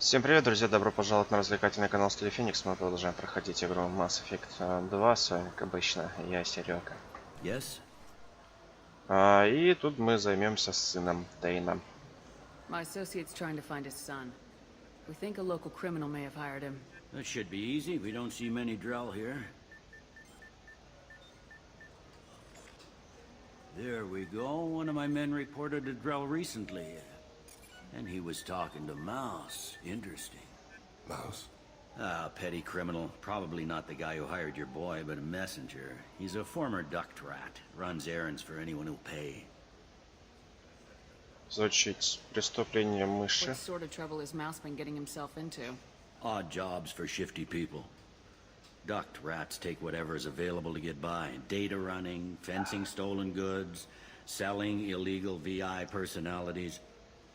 Всем привет, друзья! Добро пожаловать на развлекательный канал студии Fenix. Мы продолжаем проходить игру Mass Effect 2. С вами, как обычно, я, Серега. Yes? И тут мы займемся сыном Тейна. My associate's trying to find his son. We think a local criminal may have hired him. That should be easy. We don't see many Drell here. There we go. One of my men reported a Drell recently. And he was talking to Mouse. Interesting. Mouse? Ah, petty criminal. Probably not the guy who hired your boy, but a messenger. He's a former duct rat. Runs errands for anyone who'll pay. Звучит преступление мыши. What sort of trouble has Mouse been getting himself into? Odd jobs for shifty people. Duct rats take whatever is available to get by. Data running, fencing stolen goods, selling illegal VI personalities.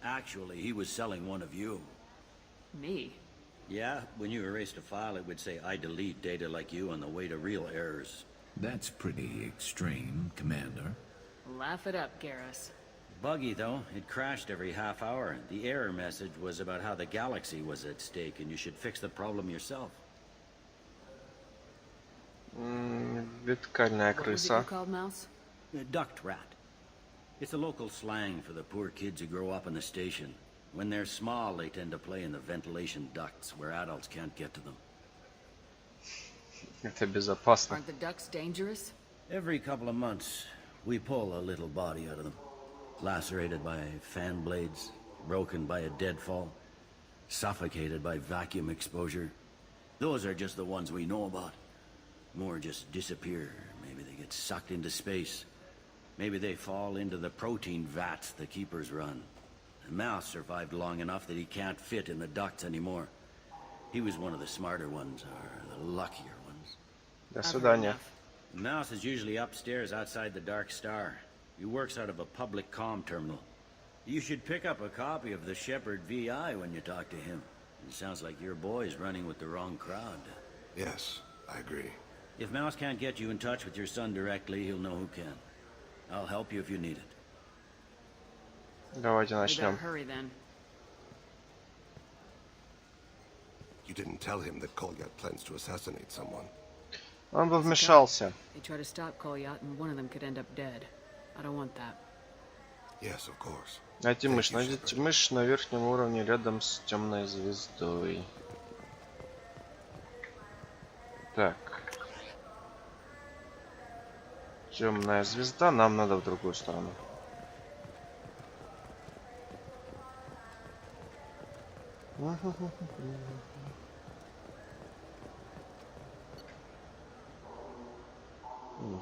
Actually, he was selling one of you. Me? Yeah, when you erased a file, it would say, I delete data like you on the way to real errors. That's pretty extreme, Commander. Laugh it up, Garrus. Buggy, though. It crashed every half hour. The error message was about how the galaxy was at stake, and you should fix the problem yourself. Вертикальная What was it крыса. you called, Mouse? A duct rat. It's a local slang for the poor kids who grow up in the station. When they're small, they tend to play in the ventilation ducts, where adults can't get to them. Это безопасно. Aren't the ducks dangerous? Every couple of months, we pull a little body out of them. Lacerated by fan blades, broken by a deadfall, suffocated by vacuum exposure. Those are just the ones we know about. More just disappear. Maybe they get sucked into space. Maybe they fall into the protein vats the keepers run. And Mouse survived long enough that he can't fit in the ducts anymore. He was one of the smarter ones, or the luckier ones. До I've heard свидания. enough. Mouse is usually upstairs outside the Dark Star. He works out of a public comm terminal. You should pick up a copy of the Shepherd VI when you talk to him. It sounds like your boy's running with the wrong crowd. Yes, I agree. If Mouse can't get you in touch with your son directly, he'll know who can. I'll help you if you need it. Давайте We better начнем. hurry then. You didn't tell him that Kolyat plans to assassinate someone. Он бы вмешался. They try to stop Kolyat and one of them could end up dead. I don't want that. Yes, of course. Найти Thank мышь. you, Найдите Shepard. мышь на верхнем уровне рядом с темной звездой. Так. Темная звезда. Нам надо в другую сторону.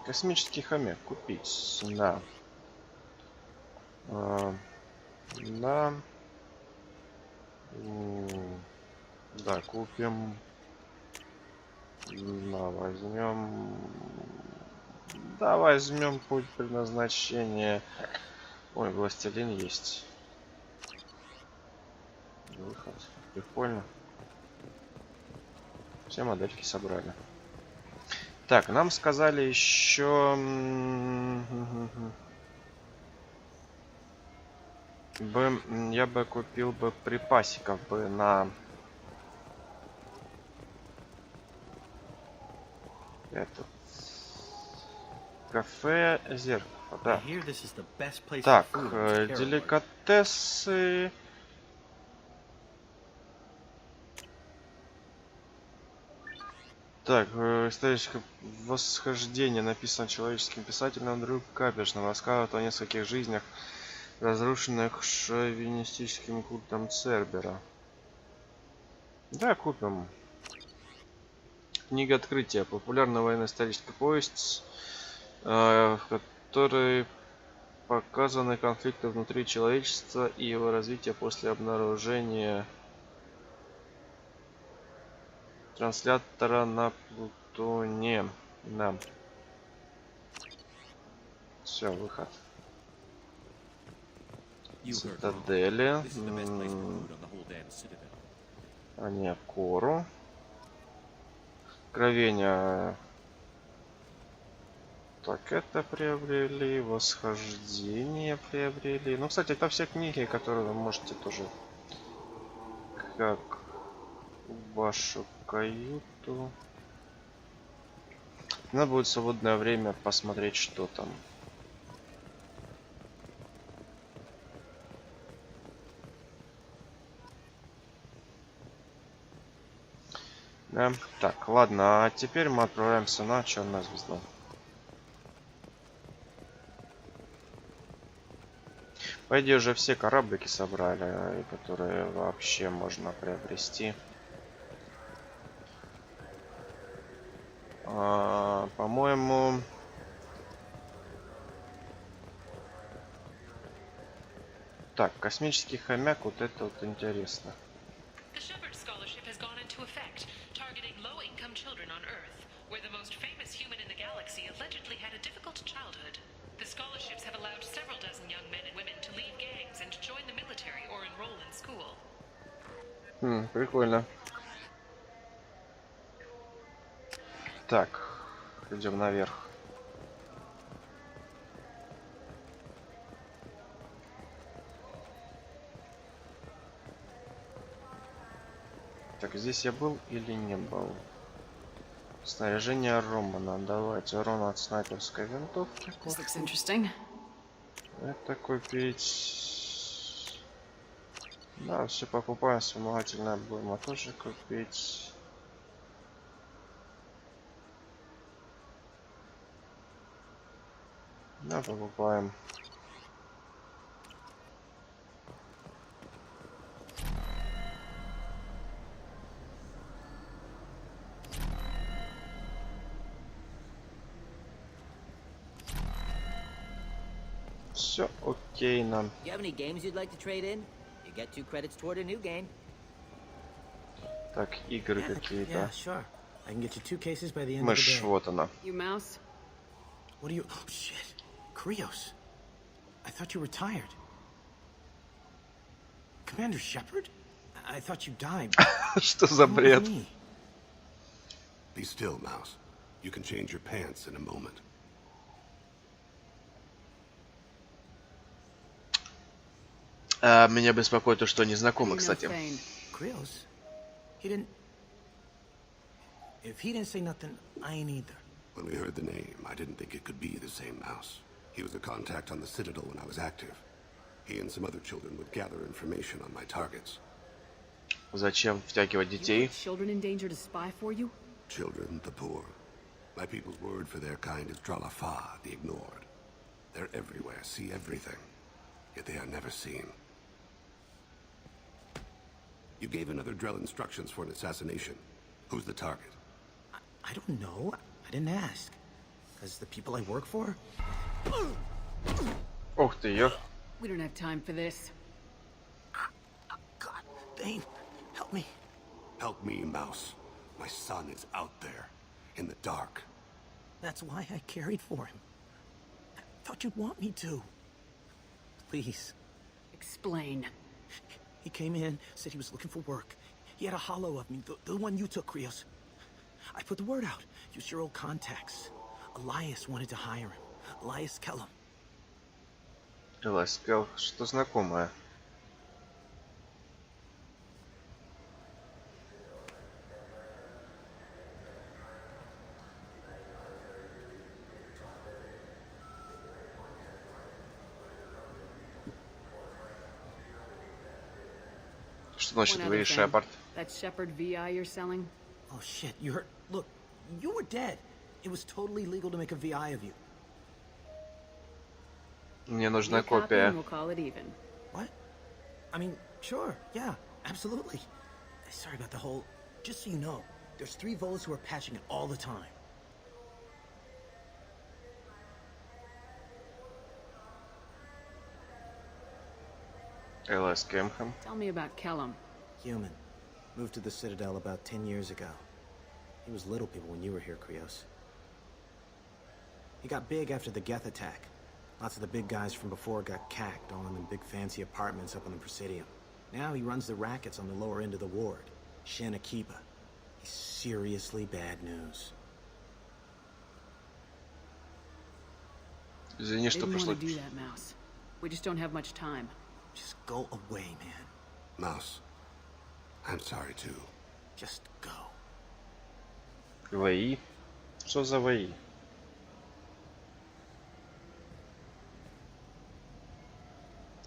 Космический хомяк купить. Да. Да. Да, купим. Да, возьмем. Да, возьмем путь предназначения. Ой, властелин есть. Выход. Прикольно. Все модельки собрали. Так, нам сказали еще... Я бы купил бы припасиков бы на... Этот... Кафе зеркало, да. Так, деликатесы... Так, историческое восхождение написано человеческим писателем Андрю Капешным. Рассказывает о нескольких жизнях, разрушенных шовинистическим культом Цербера. Да, купим. Книга открытия. Популярная военно-историческая повесть, в которой показаны конфликты внутри человечества и его развитие после обнаружения транслятора на Плутоне. Да. Все, выход. Цитадели. А не Кору. Откровение. Так, это приобрели. Восхождение приобрели. Ну, кстати, это все книги, которые вы можете тоже как в вашу каюту. Надо будет в свободное время посмотреть, что там. Да. Так, ладно, а теперь мы отправляемся на Черную звезду. По идее, уже все кораблики собрали, которые вообще можно приобрести. По-моему... Так, космический хомяк, вот это вот интересно. Прикольно. Так, идем наверх. Так, здесь я был или не был? Снаряжение Романа. Давайте урон от снайперской винтовки. Это купить. Да, все покупаем. Вспомогательное будем тоже купить. Да, покупаем. Все окей нам. Так, игры какие-то. Мышь, вот она. What are you? Oh shit, Krios. I thought you were tired. Commander Shepard? I thought you died. Что за бред? Be still, Mouse. You can change your pants in a moment. Меня беспокоит то, что незнакомы, кстати. Krios? He didn't... If he didn't say nothing, I ain't either. When we heard the name, I didn't think it could be the same Mouse. He was a contact on the Citadel when I was active. He and some other children would gather information on my targets. Зачем втягивать детей? Children in danger to spy for you? Children, the poor. My people's word for their kind is Dralafa, the ignored. They're everywhere, see everything. Yet they are never seen. You gave another Drell instructions for an assassination. Who's the target? I don't know. I didn't ask. Because the people I work for? Ух ты, ё. We don't have time for this. God, Bane, help me. Help me, Mouse. My son is out there, in the dark. That's why I carried for him. I thought you'd want me to. Please. Explain. He came in, said he was looking for work. He had a hollow of me, the one you took, Krios. I put the word out. Use your old contacts. Elias wanted to hire him. Elias Kellum. Elias сказал, что знакомая. Что значит вы, Шепард? That Shepard VI you're selling? Oh shit, you heard? Look, you were dead. It was totally legal to make a VI of you. Мне нужна копия. We'll call it even. What? I mean, sure, yeah, absolutely. Sorry about the whole... Just so you know, there's 3 Volas who are patching it all the time. Elias Кемхэм. Tell me about Kellum. Human. Moved to the Citadel about 10 years ago. He was little people when you were here, Krios. He got big after the Geth attack. Lots of the big guys from before got cacked, all in them big fancy apartments up on the Presidium. Now he runs the rackets on the lower end of the ward. Shin Akiba. He's seriously bad news. Извини, что Didn't пришлось. want to do that, Mouse. We just don't have much time. Just go away, man. Mouse, I'm sorry too. Just go. ВИ? Что за ВИ?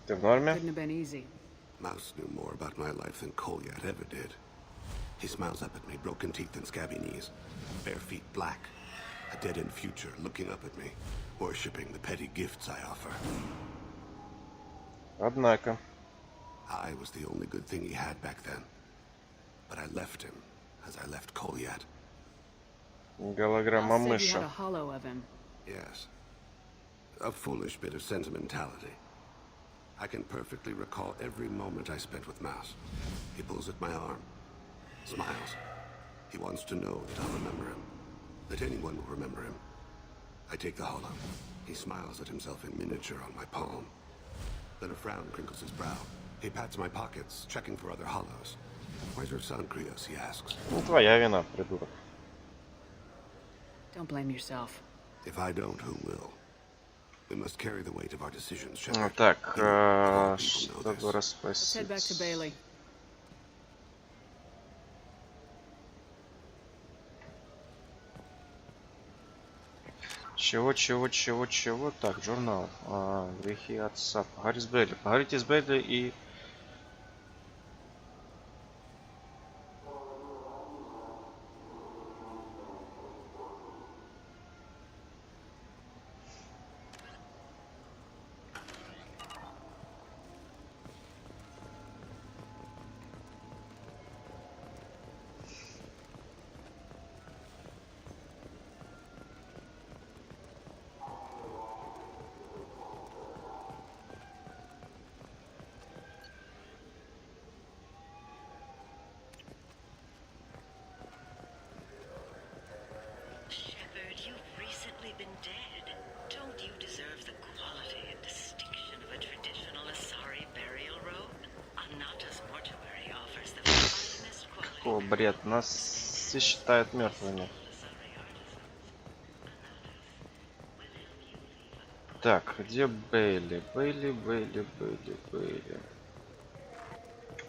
Ты в норме? Couldn't have been easy. Mouse knew more about my life than Kolyat ever did. He smiles up at me, broken teeth and scabby knees, bare feet black, a dead-end future looking up at me, worshipping the petty gifts I offer. Однако. I was the only good thing he had back then. But I left him, as I left Kolyat. Голограмма Al said you had a мыша. hollow of him. Yes. A foolish bit of sentimentality. I can perfectly recall every moment I spent with Mouse. He pulls at my arm, smiles. He wants to know that I'll remember him, that anyone will remember him. I take the hollow. He smiles at himself in miniature on my palm. Then a frown crinkles his brow. He pats my pockets, checking for other hollows. Where's your son, Krios? He asks. Ну, твоя вина, придурок. Don't blame yourself. If I don't, who will? We must carry the weight of our decisions, Ну, Shepard. так, You know, a lot of people know чтобы this. Let's head back to распаситься. Bailey. Чего? Так, журнал. Грехи отца. Поговори с Бейли. Поговорите с Бейли и... Shepard, you've recently been dead. Don't you deserve the quality and distinction of a traditional Asari burial robe? Anata's mortuary offers the finest quality. О, бред. Нас все считают мертвыми. Так, где Бейли? Бейли.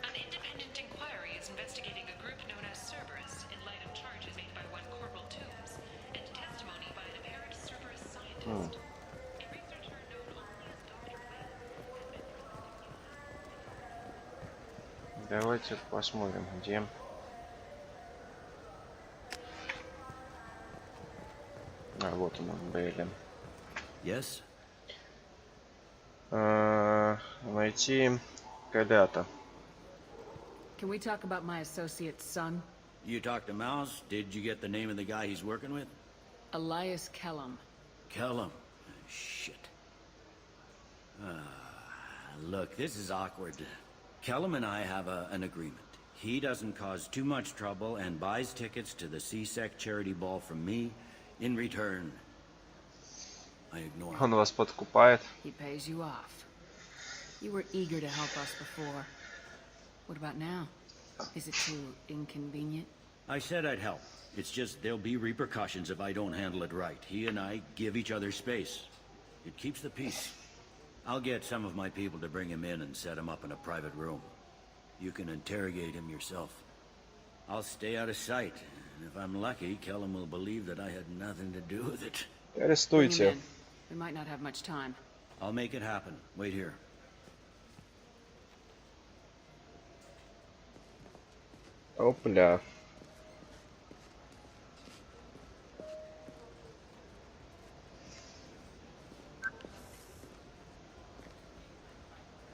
An independent inquiry is investigating a group known as Cerberus in light of charges made by one Corporal Toombs and testimony by an apparent Cerberus scientist. A researcher known only as Dr. Wayne. Давайте посмотрим, где. Вот он, Бейли. Yes? Найти Калята. Can we talk about my associate's son? You talked to Mouse? Did you get the name of the guy he's working with? Elias Kellum. Kellum. Shit. Look, this is awkward. Kellum and I have an agreement. He doesn't cause too much trouble and buys tickets to the C-Sec charity ball from me. In return, I ignore him. Он вас подкупает. He pays you off. You were eager to help us before. What about now? Is it too inconvenient? I said I'd help. It's just there'll be repercussions if I don't handle it right. He and I give each other space. It keeps the peace. I'll get some of my people to bring him in and set him up in a private room. You can interrogate him yourself. I'll stay out of sight. And if I'm lucky, Kellum will believe that I had nothing to do with it. Bring him Арестуйте. in. We might not have much time. I'll make it happen. Wait here. Опля.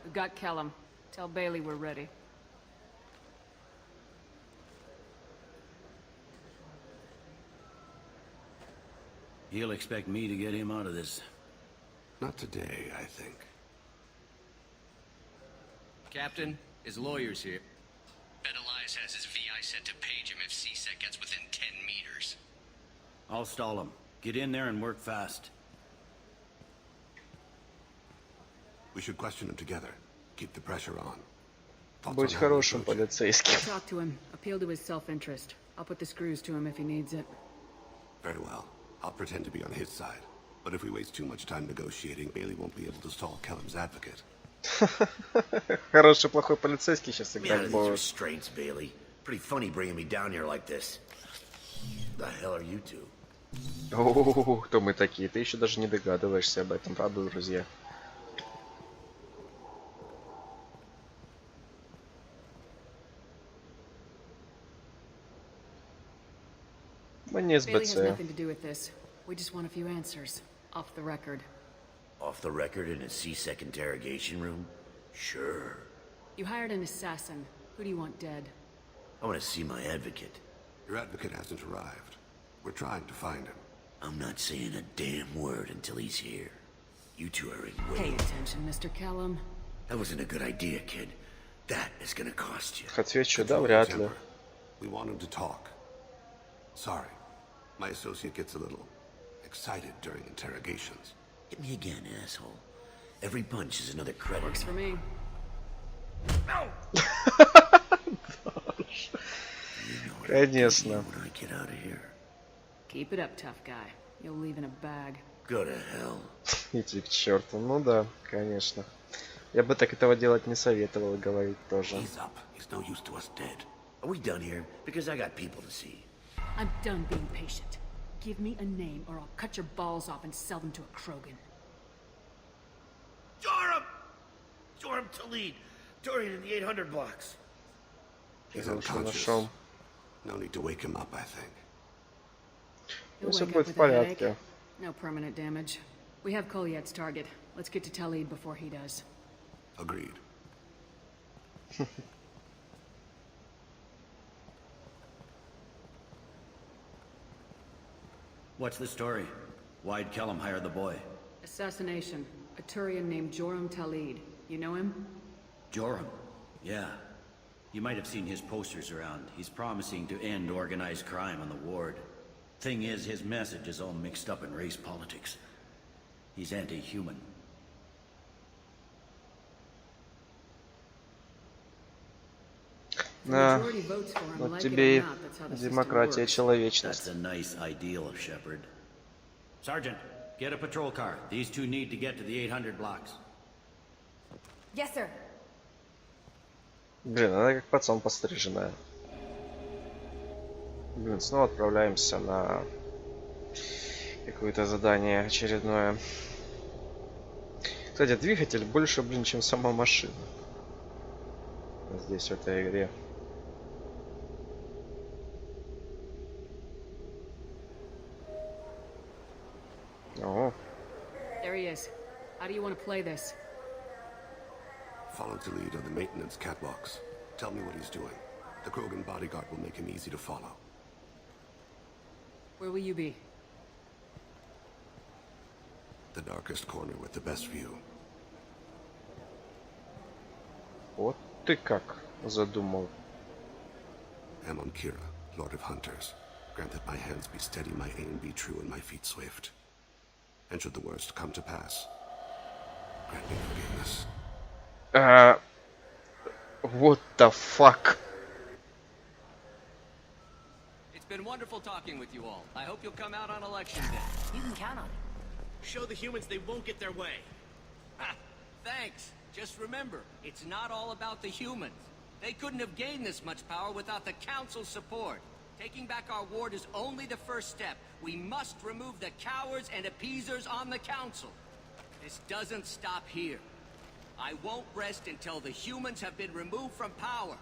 We've got Kellum. Tell Bailey we're ready. He'll expect me to get him out of this. Not today, I think. Captain, his lawyer's here. Bet Elias has his VI set to page him if C-Sec gets within 10 meters. I'll stall him. Get in there and work fast. We should question him together. Keep the pressure on. Thoughts Будь on how we хорошим approach it? полицейским. Talk to him. Appeal to his self-interest. I'll put the screws to him if he needs it. Very well. I'll pretend to be on his side. But if we waste too much time negotiating, Bailey won't be able to stall Kellum's advocate. Хороший, плохой полицейский сейчас Get me out играть of these будет. restraints, Bailey. Pretty funny bringing me down here like this. The hell are you two? О, кто мы такие? Ты еще даже не догадываешься об этом, правда, друзья? Мы не Bailey has СБЦ. nothing to do with this. We just want a few answers. Off the record. Off the record in a C-Sec interrogation room? Sure. You hired an assassin. Who do you want dead? I want to see my advocate. Your advocate hasn't arrived. We're trying to find him. I'm not saying a damn word until he's here. You two are in Pay waiting. attention, Mr. Callum. That wasn't a good idea, kid. That is gonna cost you. Отвечу, да, Control вряд your ли. temper. We want him to talk. Sorry. My associate gets a little excited during interrogations. Hit me again, asshole. Every punch is another credit. Works for me. Конечно. When I get out of here, Keep it up, tough guy. You'll leave in a bag. go to hell. Иди к черту. Ну да, конечно. Я бы так этого делать не советовал, говорить тоже. He's up. He's no use to us dead. Are we done here? Because I got people to see. I'm done being patient. Give me a name or I'll cut your balls off and sell them to a Krogan. Joram! Joram to lead. Dorian in the 800 blocks. He's Я уже unconscious. нашел. No need to wake him up, I think. You'll Все wake up будет в with a headache. порядке. No permanent damage. We have Kolyet's target. Let's get to Talib before he does. Agreed. What's the story? Why'd Kellum hire the boy? Assassination. A Turian named Joram Talid. You know him? Joram? Yeah. You might have seen his posters around. He's promising to end organized crime on the ward. Thing is, his message is all mixed up in race politics. He's anti-human. The Да, majority votes for him, вот like it тебе or и not. That's how the system демократия, works. человечность. That's a nice ideal of Shepard. Sergeant, get a patrol car. These two need to get to the 800 blocks. Yes, sir. Блин, она как пацан постриженная. Блин, снова отправляемся на какое-то задание очередное. Кстати, двигатель больше, блин, чем сама машина. Здесь, в этой игре. О, There he is. How do you want to play this? Follow to lead on the maintenance catwalks. Tell me what he's doing. The Krogan bodyguard will make him easy to follow. Where will you be? The darkest corner with the best view. вот ты как задумал. Amon Kira, Lord of Hunters. Grant that my hands be steady, my aim be true, and my feet swift. And should the worst come to pass, grant me forgiveness. What the fuck? It's been wonderful talking with you all. I hope you'll come out on election day. You can count on it. Show the humans they won't get their way. Ha! Thanks. Just remember, it's not all about the humans. They couldn't have gained this much power without the Council's support. Taking back our ward is only the first step. We must remove the cowards and appeasers on the Council. This doesn't stop here. I won't rest until the humans have been removed from power.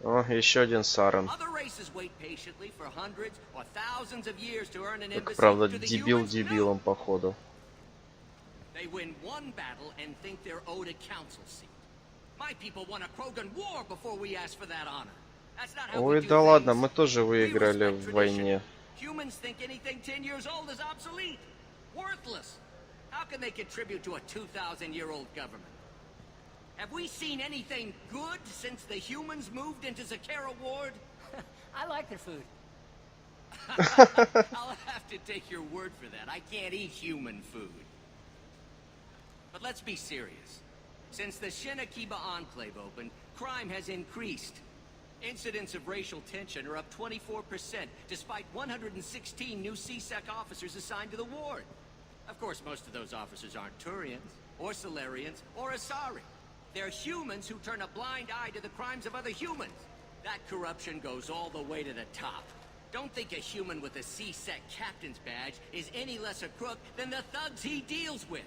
О, еще один Сарен. Other races wait patiently for hundreds or thousands of years to earn an Только, embassy. правда, To the дебил humans, дебилом, походу. They win one battle and think they're owed a council seat. My people won a Krogan war before we asked for that honor. That's not how we Ой, do да ладно, things. мы тоже We выиграли respect в войне. tradition. Humans think anything 10 years old is obsolete, worthless. How can they contribute to a 2,000-year-old government? Have we seen anything good since the humans moved into Zakara Ward? I like their food. I'll have to take your word for that. I can't eat human food. But let's be serious. Since the Shinakiba Enclave opened, crime has increased. Incidents of racial tension are up 24%, despite 116 new CSEC officers assigned to the ward. Of course, most of those officers aren't Turians, or Solarians, or Asari. They're humans who turn a blind eye to the crimes of other humans. That corruption goes all the way to the top. Don't think a human with a C-Sec captain's badge is any less a crook than the thugs he deals with.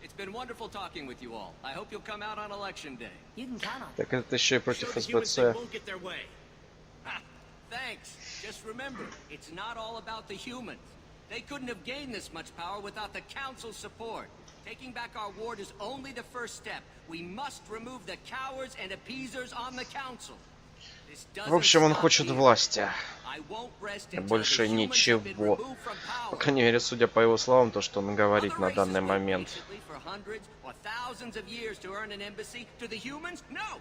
It's been wonderful talking with you all. I hope you'll come out on election day. You can count on it. Так это еще и против Show the humans they СБЦ. won't get their way. Ha, thanks. Just remember, it's not all about the humans. They couldn't have gained this much power without the Council's support. Taking back our ward is only the first step. We must remove the cowards and appeasers on the Council. This doesn't В общем, он stop хочет here. власти. I won't rest until Больше the humans have been ничего. removed from По power. крайней мере, судя по его словам, то, что он говорит Other на races данный wait момент. patiently for hundreds or thousands of years to earn an embassy. To the humans, no.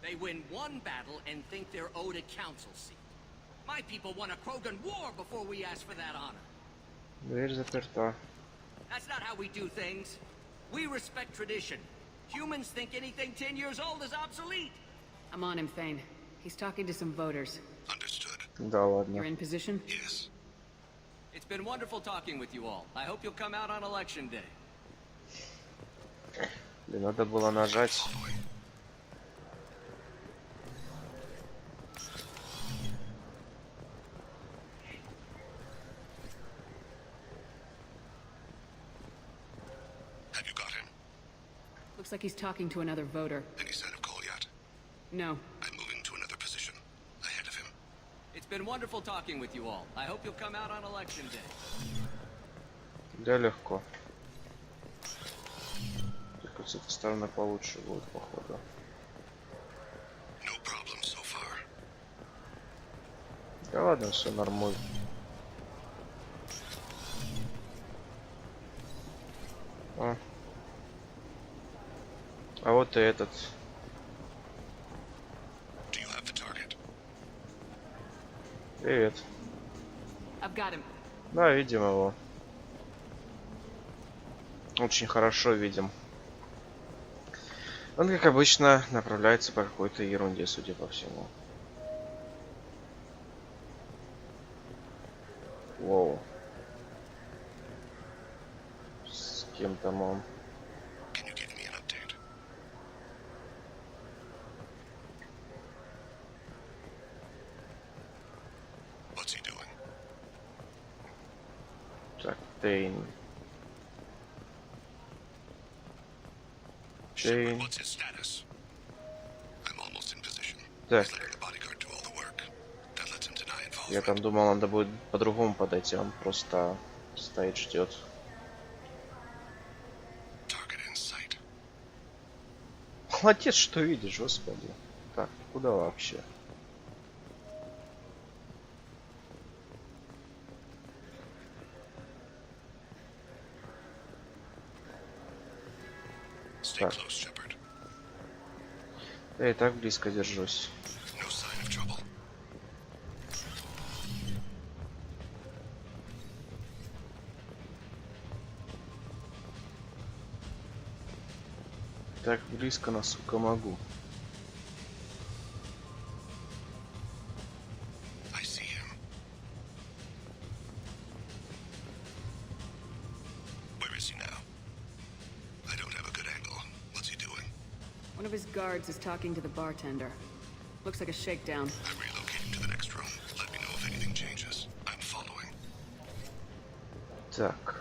They win one battle and think they're owed a council seat. My people won a Krogan war before we asked for that honor. Дверь заперта. That's not how we do things. We respect tradition. Humans think anything 10 years old is obsolete. I'm on him, Thane. He's talking to some voters. Understood. Да You're ладно. in position? Yes. It's been wonderful talking with you all. I hope you'll come out on election day. Блин, надо было нажать. Have you got him? Looks like he's talking to another voter. Any sign of call yet? No. I'm moving to another position. Ahead of him. It's been wonderful talking with you all. I hope you'll come out on election day. Да, легко. Только с этой стороны получше будет, походу. No problem so far. Да ладно, все нормально. А вот и этот. Do you have the target? Привет. I've got him. Да, видим его. Очень хорошо видим. Он, как обычно, направляется по какой-то ерунде, судя по всему. Воу. С кем там он? Can you give me an update? What's he doing? Так, Тейн. Тейн. What's his status? I'm almost in position. Так, He's letting the bodyguard do all the work. That lets him deny я involvement. там думал, надо будет по-другому подойти, он просто стоит, ждет. Target in sight. Молодец, что видишь, господи. Так, куда вообще? Stay Так. close, Shepard. Я и так близко держусь. No sign of trouble. Так близко, насколько могу. I see him. Where is he now? I don't have a good angle. What's he doing? One of his guards is talking to the bartender. Looks like a shakedown. I'm relocating to the next room. Let me know if anything changes. I'm following. Так.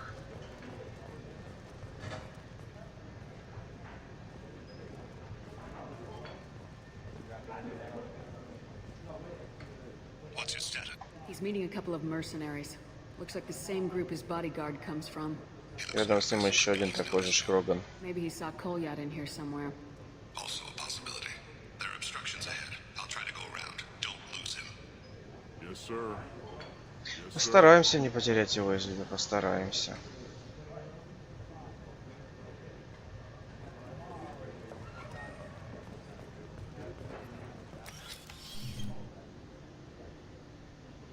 What's his status? He's meeting a couple of mercenaries. Looks like the same group his bodyguard comes from. Рядом с ним еще один такой же Шроган. Maybe he saw Kolyat in here somewhere. Also a possibility. There are obstructions ahead. I'll try to go around. Don't lose him. Yes, sir. Постараемся не потерять его из виду, постараемся.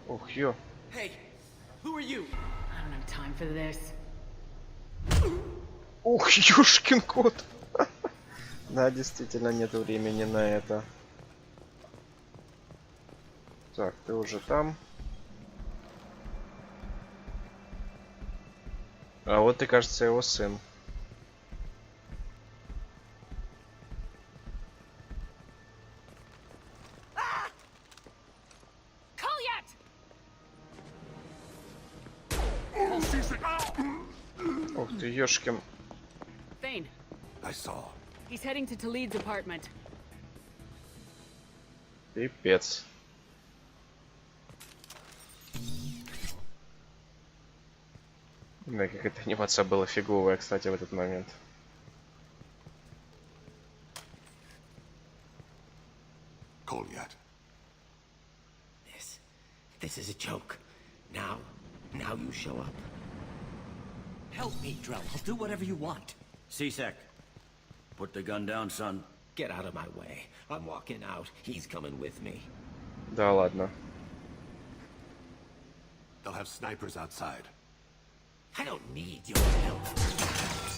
Ух, ё. Hey, who are you? I don't have time for this. Ух, ёшкин кот. Да, действительно, нет времени на это. Так, ты уже там. А вот и, кажется, его сын. Ты ёшкин. Thane, I saw. he's heading to Talid's apartment. Пипец. Да, как эта анимация была фиговая, кстати, в этот момент. Kolyat. This is a joke. Now you show up. Help me, Drell. I'll do whatever you want. C-Sec, put the gun down, son. Get out of my way. I'm walking out. He's coming with me. Да ладно. They'll have snipers outside. I don't need your help.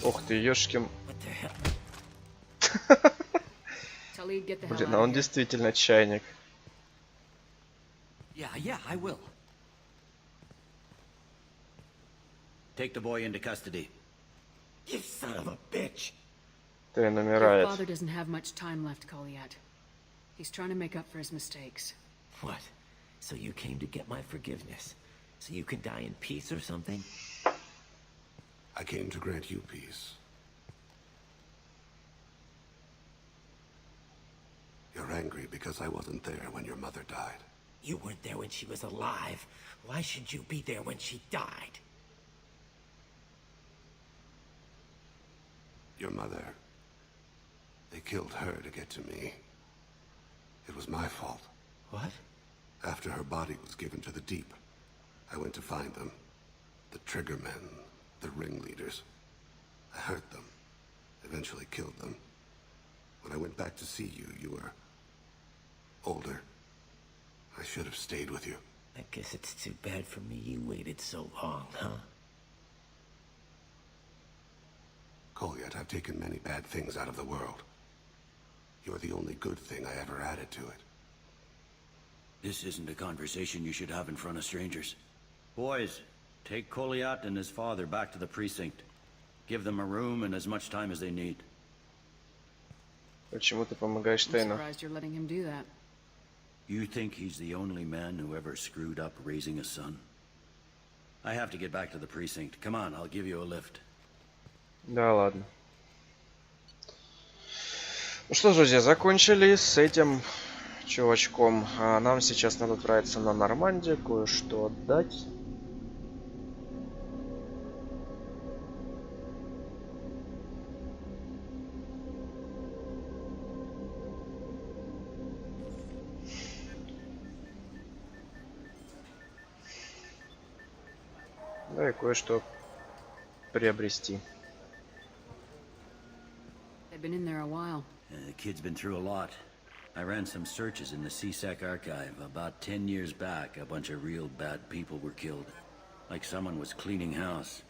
Ох ты, ёшкин. What the hell? Talid, get the hell Блин, out а of он here. действительно чайник. Yeah, I will. Take the boy into custody. You son of a bitch. Трен Your умирает. father doesn't have much time left, Kolyat. He's trying to make up for his mistakes. What? So you came to get my forgiveness? So you can die in peace or something? I came to grant you peace. You're angry because I wasn't there when your mother died. You weren't there when she was alive. Why should you be there when she died? Your mother. They killed her to get to me. It was my fault. What? After her body was given to the deep, I went to find them. The triggermen, the ringleaders. I hurt them. Eventually killed them. When I went back to see you, you were older. I should have stayed with you. I guess it's too bad for me you waited so long, huh? Kolyat, I've taken many bad things out of the world. You're the only good thing I ever added to it. This isn't a conversation you should have in front of strangers. Boys, take Kolyat and his father back to the precinct. Give them a room and as much time as they need. Почему ты помогаешь I'm Тейну? surprised you're letting him do that. You think he's the only man who ever screwed up raising a son? I have to get back to the precinct. Come on, I'll give you a lift. Да ладно. Ну что ж, друзья, закончили с этим чувачком. А нам сейчас надо отправиться на Нормандию, кое-что отдать. Да и кое-что приобрести. They've been in there a while. The kid's been through a lot. I ran some searches in the CSEC archive. About 10 years back, a bunch of real bad people were killed. Like someone was cleaning house.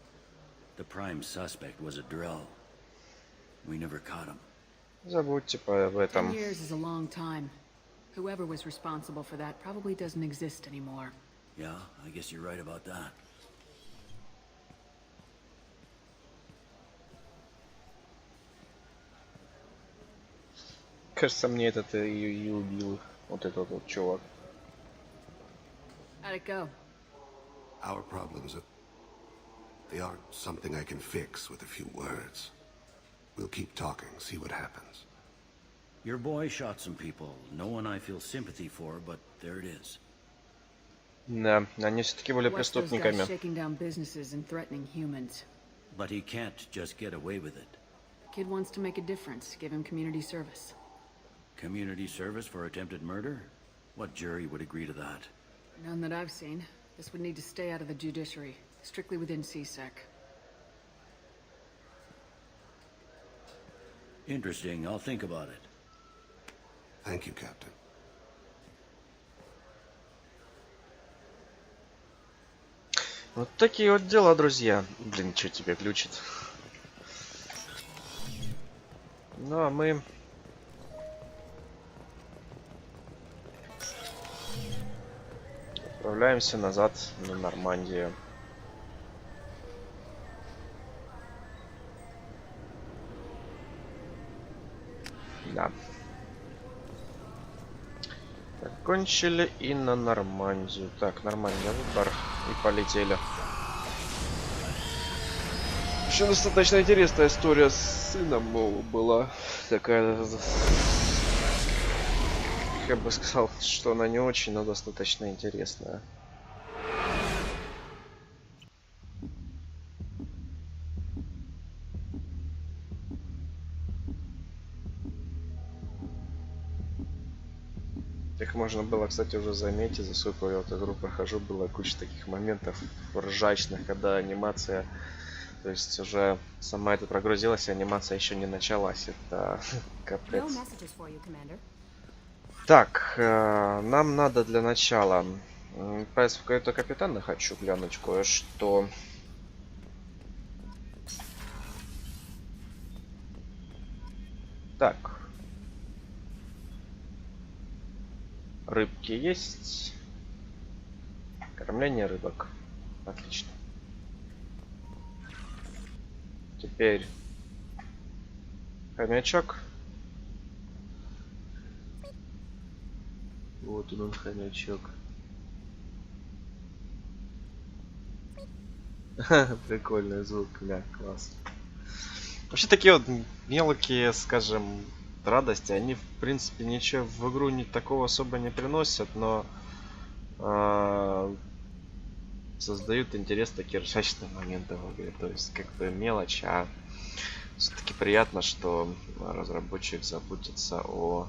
The prime suspect was a Drell. We never caught him. Забудьте об 10 этом. years is a long time. Whoever was responsible for that probably doesn't exist anymore. Yeah, I guess you're right about that. Кажется, мне этот и убил. Вот этот вот чувак. How'd it go? Our problems are... They aren't something I can fix with a few words. We'll keep talking, see what happens. Your boy shot some people. No one I feel sympathy for, but there it is. Да, они все-таки были What's those guys преступниками. shaking down businesses and threatening humans? But he can't just get away with it. The kid wants to make a difference. Give him community service. Community service for attempted murder? What jury would agree to that? None that I've seen. This would need to stay out of the judiciary. Strictly within CSEC. Interesting. I'll think about it. Thank you, Captain. Вот такие вот дела, друзья. Блин, что тебе глючит? Ну, а мы... отправляемся назад на Нормандию. Да. Закончили и на Нормандию. Так, Нормандия, выбор. И полетели. Еще достаточно интересная история с сыном была. Такая... Я бы сказал, что она не очень, но достаточно интересная. Их можно было, кстати, уже заметить, за сколько я эту игру прохожу, было куча таких моментов ржачных, когда анимация, то есть уже сама это прогрузилась, анимация еще не началась, это капец. Так, нам надо для начала, в каюту капитана хочу глянуть кое-что. Так. Рыбки есть. Кормление рыбок. Отлично. Теперь хомячок. Вот он хомячок. Прикольный звук, да, класс. Вообще такие вот мелкие, скажем, радости, они в принципе ничего в игру такого особо не приносят, но создают интерес такие ржачные моменты в игре. То есть как бы мелочь, а все-таки приятно, что разработчик заботится о...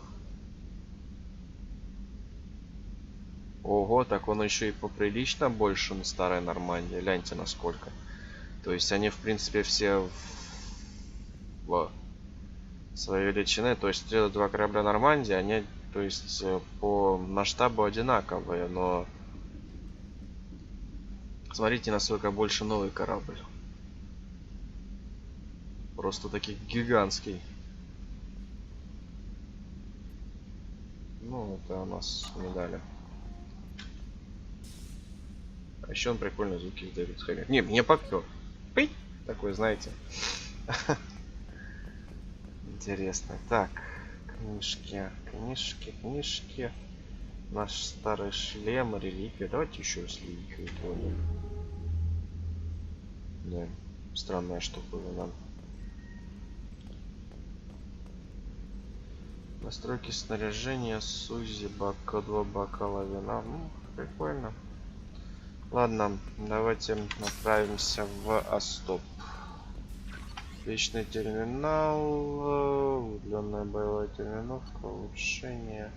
Ого, так он еще и поприлично больше на старой Нормандии. Гляньте насколько. То есть они в принципе все в своей величины, то есть 2 корабля Нормандии, они, то есть по масштабу одинаковые, но смотрите, насколько больше новый корабль. Просто таки гигантский. Ну, это у нас медали. А еще он прикольные звуки издает. Не, мне попёр. Пый! Такой, знаете. Интересно. Так, книжки. Наш старый шлем, реликвия. Давайте еще раз реликвию тронем. Да, странная штука нам. Настройки снаряжения, Сузи, 2 бокала вина. Ну, прикольно. Ладно, давайте направимся в Остоп. Личный терминал, удаленная боевая терминовка, улучшение.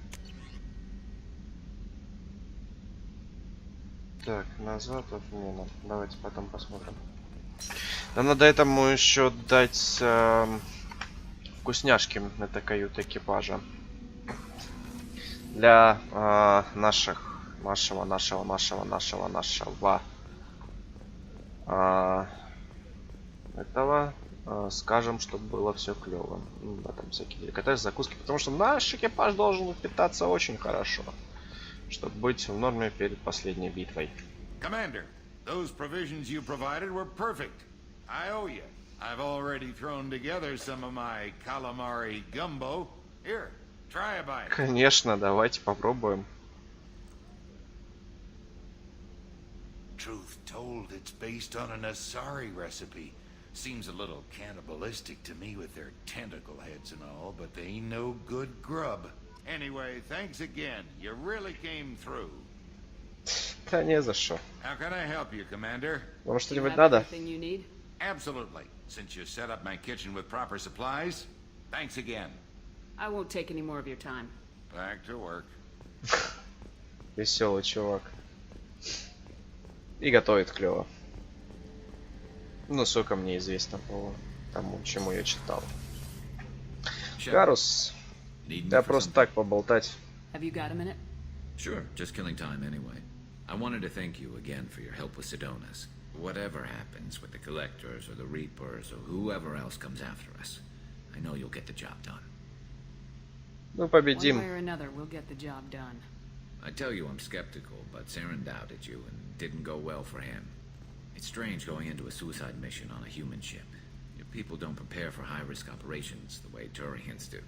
Так, назад отмена. Давайте потом посмотрим. Нам надо этому еще дать вкусняшки. Это каюта экипажа. Для нашего этого, скажем, чтобы было все клево. Да, там всякие деликатесы, закуски, потому что наш экипаж должен питаться очень хорошо, чтобы быть в норме перед последней битвой. Commander, those provisions you provided were perfect. I owe you. I've already thrown together some of my calamari gumbo. Here, try a bite. Конечно, давайте попробуем. Truth told, it's based on an Asari recipe. Seems a little cannibalistic to me with their tentacle heads and all, but they ain't no good grub. Anyway, thanks again. You really came through. Да не за что. How can I help you, Commander? Вам что-нибудь надо? Absolutely. Since you set up my kitchen with proper supplies, thanks again. I won't take any more of your time. Back to work. Веселый чувак. И готовит клево. Ну, сколько мне известно по тому, чему я читал. Гарус. Да просто так поболтать. Have you got a minute? Sure, just killing time anyway. I wanted to thank you again for your help with Sidonis. Whatever happens with the Collectors or the Reapers or whoever else comes after us, I know you'll get the job done. Ну, победим. One way or another, we'll get the job done. I tell you I'm skeptical, but Saren doubted you and didn't go well for him. It's strange going into a suicide mission on a human ship. Your people don't prepare for high-risk operations the way Turians do.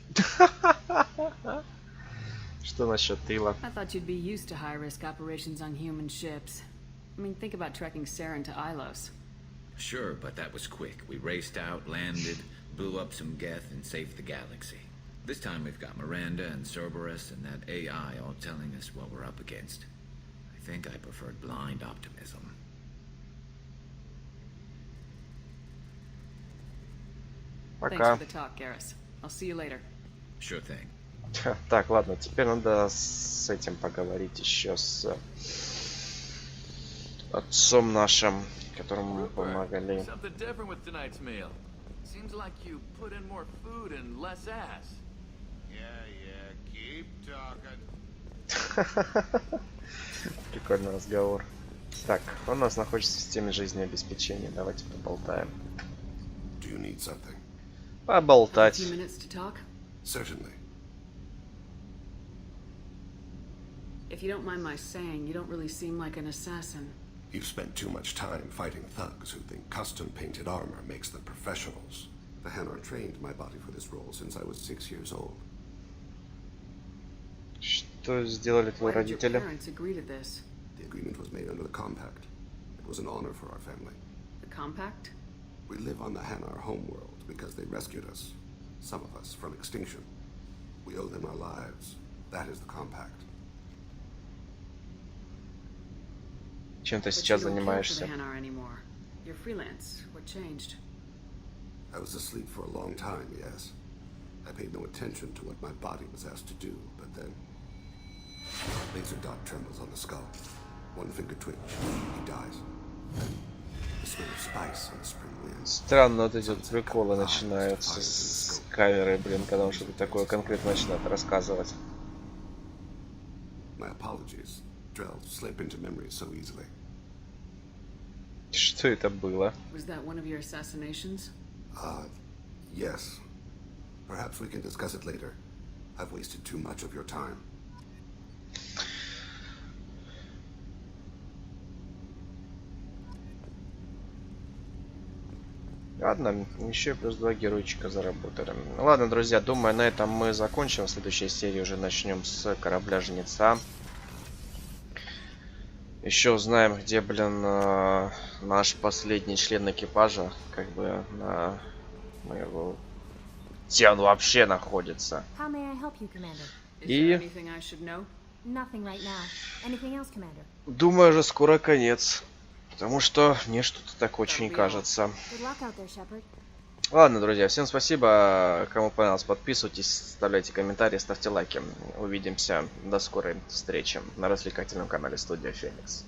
Что насчет тыла? I thought you'd be used to high-risk operations on human ships. I mean, think about trekking Saren to Ilos. Sure, but that was quick. We raced out, landed, blew up some geth, and saved the galaxy. This time we've got Miranda and Cerberus and that AI all telling us what we're up against. I think I preferred blind optimism. Thanks Пока. for the talk, Garrus. I'll see you later. Sure thing. Так, ладно, теперь надо с этим поговорить еще с отцом нашим, которому мы помогали. Something different with tonight's meal. Seems like you put in more food and less ass. Yeah, keep talking. Прикольный разговор. Так, он у нас находится в системе жизнеобеспечения. Давайте поболтаем. Do you need something? A Поболтать. few minutes to talk? Certainly. If you don't mind my saying, you don't really seem like an assassin. You've spent too much time fighting thugs who think custom-painted armor makes them professionals. The Hanar trained my body for this role since I was 6 years old. Что сделали твои Why did your родители? parents agree to this? The agreement was made under the compact. It was an honor for our family. The compact? We live on the Hanar homeworld because they rescued us, some of us, from extinction. We owe them our lives. That is the compact. Чем ты But сейчас you don't care for занимаешься? the Hanar anymore. You're freelance. What changed? I was asleep for a long time, yes. I paid no attention to what my body was asked to do, but then... Laser dot trembles on the skull. One finger twitch. He dies. Then the smell of spice on the spring wind. Странно, вот эти вот приколы начинаются с камеры, блин, когда он что-то такое конкретно начинает рассказывать. My apologies. Drell slip into memory so easily. Что это было? Was that one of your assassinations? Yes. Perhaps we can discuss it later. I've wasted too much of your time. Ладно, еще плюс 2 геройчика заработали. Ладно, друзья, думаю, на этом мы закончим. В следующей серии уже начнем с корабля Жнеца. Еще узнаем, где, блин, наш последний член экипажа. Как бы на моего... Где он вообще находится. How may I help you, Commander? Is И there anything I should know? Nothing right now. Anything else, Commander? думаю, уже скоро конец. Потому что мне что-то так очень кажется. Good luck out there, Shepard. Ладно, друзья, всем спасибо. Кому понравилось, подписывайтесь, оставляйте комментарии, ставьте лайки. Увидимся. До скорой встречи на развлекательном канале студия Феникс.